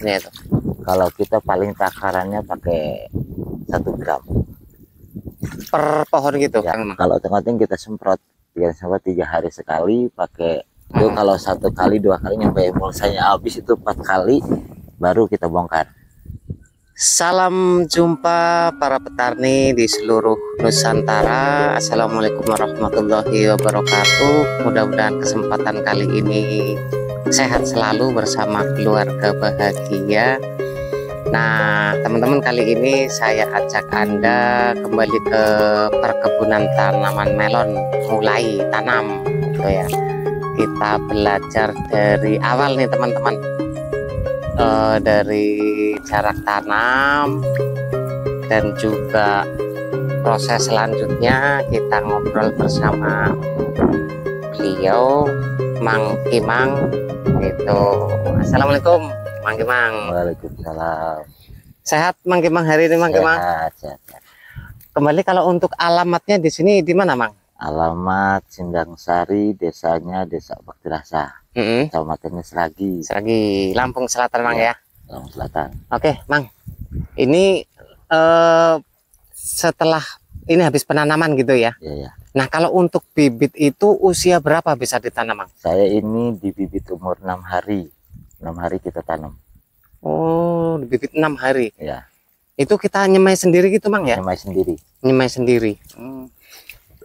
pupuknya itu? Kalau kita paling takarannya pakai 1 gram Per pohon gitu ya. Kang Mang? Kalau tengkoting kita semprot 3 hari sekali pakai itu. Kalau 1 kali 2 kali nyampe emulsanya habis itu 4 kali baru kita bongkar. Salam jumpa para petani di seluruh Nusantara. Assalamualaikum warahmatullahi wabarakatuh. Mudah-mudahan kesempatan kali ini sehat selalu bersama keluarga bahagia. Nah teman-teman, kali ini saya ajak Anda kembali ke perkebunan tanaman melon, mulai tanam gitu ya. Kita belajar dari awal nih teman-teman, dari jarak tanam dan juga proses selanjutnya. Kita ngobrol bersama beliau, Mang Kimang gitu. Assalamualaikum Mang Kimang. Waalaikumsalam. Sehat Mang Kimang hari ini Mang Kimang? Sehat. Kembali, kalau untuk alamatnya di sini di mana Mang? Alamat Sindang Sari, desanya Desa Bakti Rasa, kecamatannya Seragi. Seragi, Lampung Selatan Mang ya? Lampung Selatan. Oke Mang, ini setelah ini habis penanaman gitu ya? Iya. Nah kalau untuk bibit itu usia berapa bisa ditanam Mang? Saya ini di bibit umur 6 hari. 6 hari kita tanam. Oh, di bibit 6 hari. Ya. Itu kita nyemai sendiri gitu Mang ya? Nyemai sendiri. Nyemai sendiri.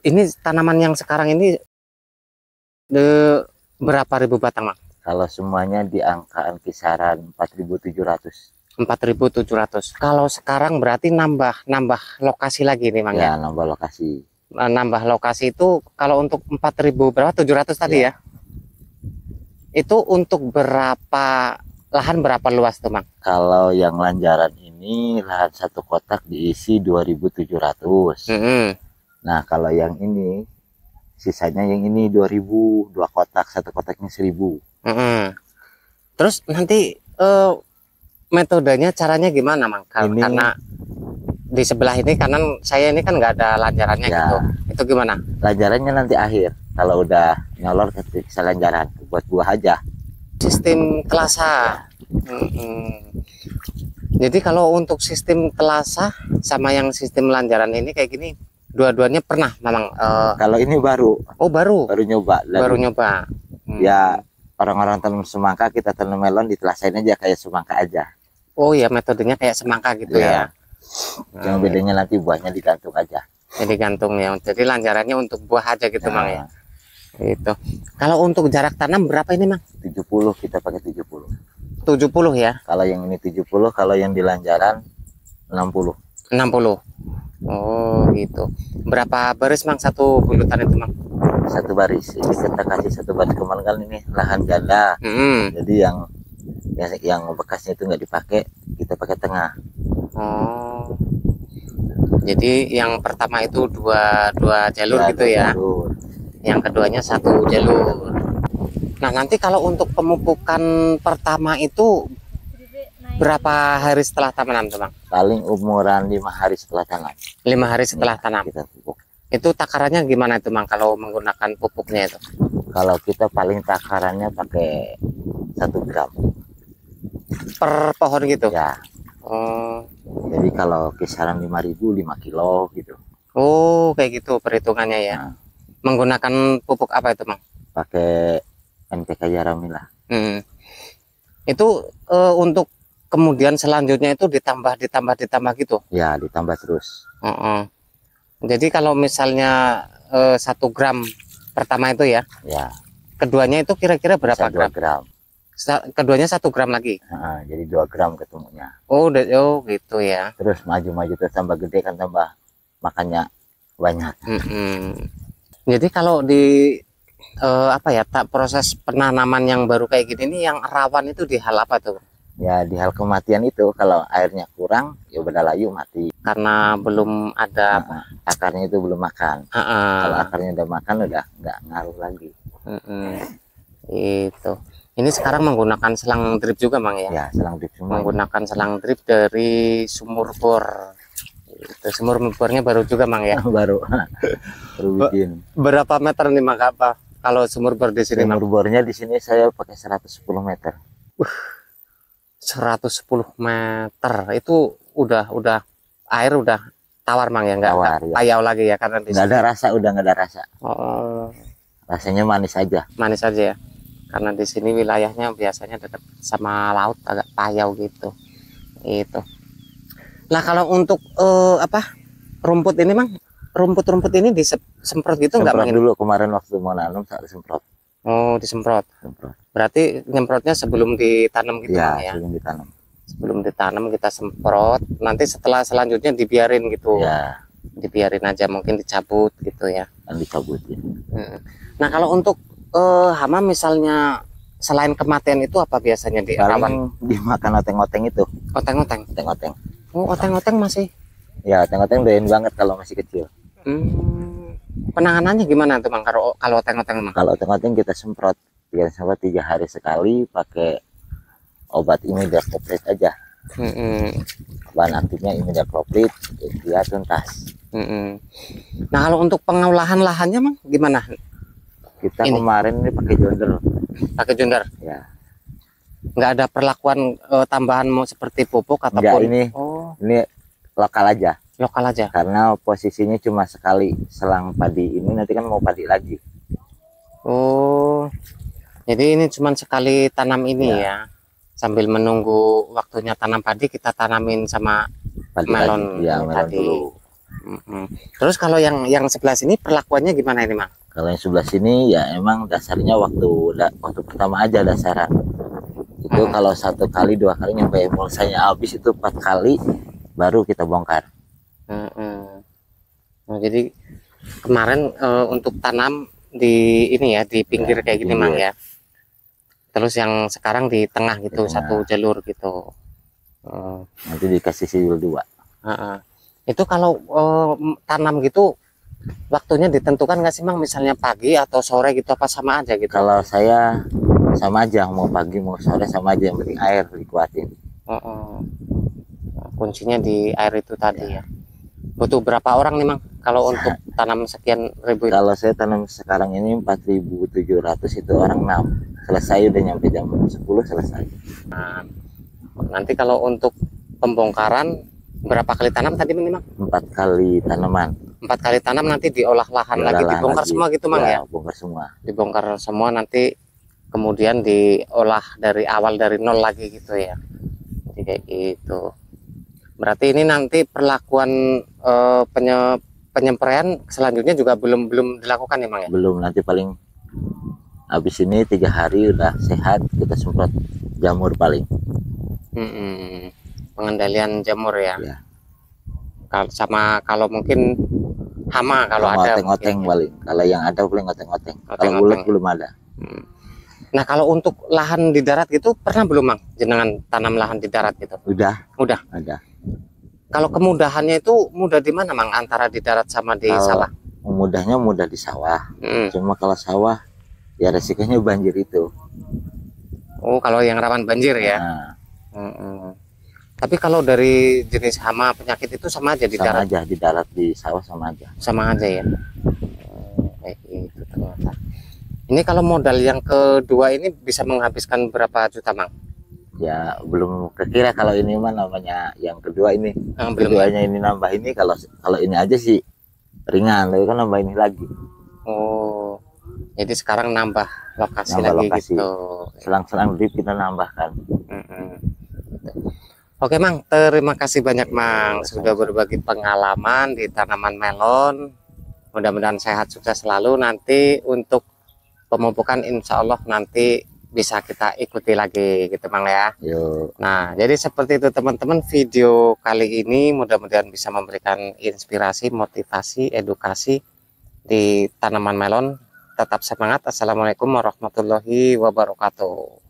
Ini tanaman yang sekarang ini berapa ribu batang Mang? Kalau semuanya di angkaan kisaran 4.700. 4.700. Kalau sekarang berarti nambah lokasi lagi nih Mang ya? Nambah lokasi. Nambah lokasi itu kalau untuk 4.000 berapa? 700 tadi ya? Itu untuk berapa lahan, berapa luas tuh Mang? Kalau yang lanjaran ini lahan 1 kotak diisi 2.700. Nah kalau yang ini sisanya yang ini 2.000, 2 kotak, 1 kotaknya 1.000. Terus nanti metodenya, caranya gimana Mang? Karena di sebelah ini kanan saya ini kan nggak ada lanjarannya gitu. Itu gimana? Lanjarannya nanti akhir. Kalau udah nyolor ke lanjaran buat buah aja. Sistem kelasa. Jadi kalau untuk sistem kelasa sama yang sistem lanjaran ini kayak gini, dua-duanya pernah memang? Kalau ini baru. Oh baru nyoba. Baru nyoba. Ya orang-orang tanam semangka, kita tanam melon ditelasain aja kayak semangka aja. Oh ya, metodenya kayak semangka gitu ya. Yang bedanya nanti buahnya digantung aja. Jadi gantung ya. Jadi lanjarannya untuk buah aja gitu Mang ya. Itu. Kalau untuk jarak tanam berapa ini Mang? 70, kita pakai 70. 70 ya. Kalau yang ini 70, kalau yang di lanjaran 60. 60. Oh gitu. Berapa baris Mang satu bulutan itu Mang? 1 baris. Ini kita kasih 1 baris. Kemarin kan ini lahan ganda. Jadi yang bekasnya itu nggak dipakai, kita pakai tengah. Oh. Jadi yang pertama itu dua jalur gitu ya. Jalur. Yang keduanya 1 jalur. Nah nanti kalau untuk pemupukan pertama itu berapa hari setelah tanam teman? Paling umuran 5 hari setelah tanam. 5 hari setelah tanam. Kita pupuk. Itu takarannya gimana itu Mang kalau menggunakan pupuknya itu? Kalau kita paling takarannya pakai 1 gram per pohon gitu ya. Oh, jadi kalau kisaran 5.000 5 kilo gitu. Oh kayak gitu perhitungannya ya. Menggunakan pupuk apa itu Mang? Pakai NPK Yaramila. Itu untuk kemudian selanjutnya itu ditambah gitu ya, ditambah terus. Jadi kalau misalnya 1 gram pertama itu ya, keduanya itu kira-kira berapa gram? 2 gram. Keduanya 1 gram lagi. Jadi 2 gram ketemunya. Oh gitu ya. Terus maju terus tambah gede kan, tambah makannya banyak. Jadi kalau di proses penanaman yang baru kayak gini nih, yang rawan itu di hal apa tuh? Ya di hal kematian itu, kalau airnya kurang ya udah layu mati. Karena belum ada akarnya itu belum makan. Kalau akarnya udah makan udah nggak ngaruh lagi. Itu. Ini sekarang menggunakan selang drip juga Mang ya? Ya selang drip semua. Menggunakan selang drip dari sumur bor. Itu sumur bornya baru juga Mang ya? baru bikin. Berapa meter nih Mang apa? Kalau sumur bor di sini? Sumur bornya di sini saya pakai 110 meter. 110 meter itu udah air udah tawar Mang ya, nggak Tawar, ya. payau lagi ya karena di Nggak ada rasa, udah nggak ada rasa. Oh, Rasanya manis aja. manis aja ya. Karena di sini wilayahnya biasanya dekat sama laut, agak payau gitu. Itu. Nah, kalau untuk apa? Rumput ini Mang, rumput-rumput ini disemprot gitu nggak Semprot Mang? dulu kemarin waktu mau nanam saat semprot. Oh, disemprot. Semprot. Berarti nyemprotnya sebelum ditanam gitu Ya, Mang ya. sebelum ditanam. Sebelum ditanam kita semprot, nanti setelah selanjutnya dibiarin gitu. Ya, Dibiarin aja, mungkin dicabut gitu ya. kan dicabutin. Nah, kalau untuk hama misalnya selain kematian itu apa biasanya di rawan? Paling dimakan oteng-oteng itu. Oteng-oteng. Oteng-oteng. Oh, oteng-oteng masih. Ya, oteng-oteng doyan banget kalau masih kecil. Penanganannya gimana tuh Mang kalau oteng-oteng Mang? Kalau oteng-oteng kita semprot 3 hari sekali pakai obat imidacloprid aja. Bahan aktifnya imidacloprid, dia tuntas. Nah, kalau untuk pengolahan lahannya Mang gimana? Kita Ini. kemarin ini pakai jonder. Pakai jonder. Ya. Nggak ada perlakuan tambahan mau seperti pupuk ataupun? Enggak, ini Oh, ini lokal aja. lokal aja. Karena posisinya cuma sekali selang padi ini, nanti kan mau padi lagi. Oh, jadi ini cuma sekali tanam ini ya. Sambil menunggu waktunya tanam padi, kita tanamin sama Padi melon lagi. Ya, melon tadi. dulu. Terus kalau yang sebelah sini perlakuannya gimana ini Mang? Kalau yang sebelah sini ya emang dasarnya waktu pertama aja dasaran. Itu kalau 1 kali 2 kali nyampe emulsanya habis, itu 4 kali baru kita bongkar. Nah, jadi kemarin untuk tanam di ini ya, di pinggir kayak gini Mang ya. Terus yang sekarang di tengah gitu, Di tengah. satu jalur gitu. Nanti dikasih sidul 2. Itu kalau tanam gitu waktunya ditentukan nggak sih Mang? Misalnya pagi atau sore gitu, apa sama aja gitu? Kalau saya sama aja, mau pagi mau sore sama aja, yang penting air dikuatin. Nah, kuncinya di air itu tadi ya. Butuh berapa orang nih Mang kalau untuk tanam sekian ribu ini? Kalau saya tanam sekarang ini 4.700, itu orang 6. Selesai udah nyampe jam 10 selesai. Nah, nanti kalau untuk pembongkaran berapa kali tanam tadi Mang? 4 kali tanaman. 4 kali tanam, nanti diolah lahan lagi, dibongkar lagi. Semua gitu Mang ya? Bongkar semua. Dibongkar semua, nanti kemudian diolah dari awal, dari nol lagi gitu ya. Jadi kayak gitu. Berarti ini nanti perlakuan penyempraian selanjutnya juga belum dilakukan ya Mang ya? Belum, nanti paling habis ini 3 hari udah sehat, kita semprot jamur paling. Pengendalian jamur ya. Sama kalau mungkin hama kalau ada. Oteng-oteng paling. Kalau yang ada paling oteng-oteng. Kalau ulet belum ada. Nah, kalau untuk lahan di darat gitu pernah belum Mang jenengan tanam lahan di darat gitu? Udah. Ada. Kalau kemudahannya itu mudah di mana Mang, antara di darat sama di sawah? Mudahnya mudah di sawah. Cuma kalau sawah ya resikonya banjir itu. Oh, kalau yang rawan banjir ya. Tapi kalau dari jenis hama penyakit itu sama aja di darat? Sama aja, di darat, di sawah sama aja. Sama aja ya. Kayak itu ternyata. Ini kalau modal yang kedua ini bisa menghabiskan berapa juta Mang? Ya belum kekira kalau ini mah namanya yang kedua ini. Keduanya ini nambah ini, kalau ini aja sih ringan, tapi kan nambah ini lagi. Oh, jadi sekarang nambah lokasi lagi gitu. Selang-selang drip kita nambahkan. Oke Mang, terima kasih banyak Mang sudah berbagi pengalaman di tanaman melon. Mudah-mudahan sehat, sukses selalu. Nanti untuk pemupukan insya Allah nanti bisa kita ikuti lagi gitu Mang ya. Yuk. Nah, jadi seperti itu teman-teman, video kali ini mudah-mudahan bisa memberikan inspirasi, motivasi, edukasi di tanaman melon. Tetap semangat. Assalamualaikum warahmatullahi wabarakatuh.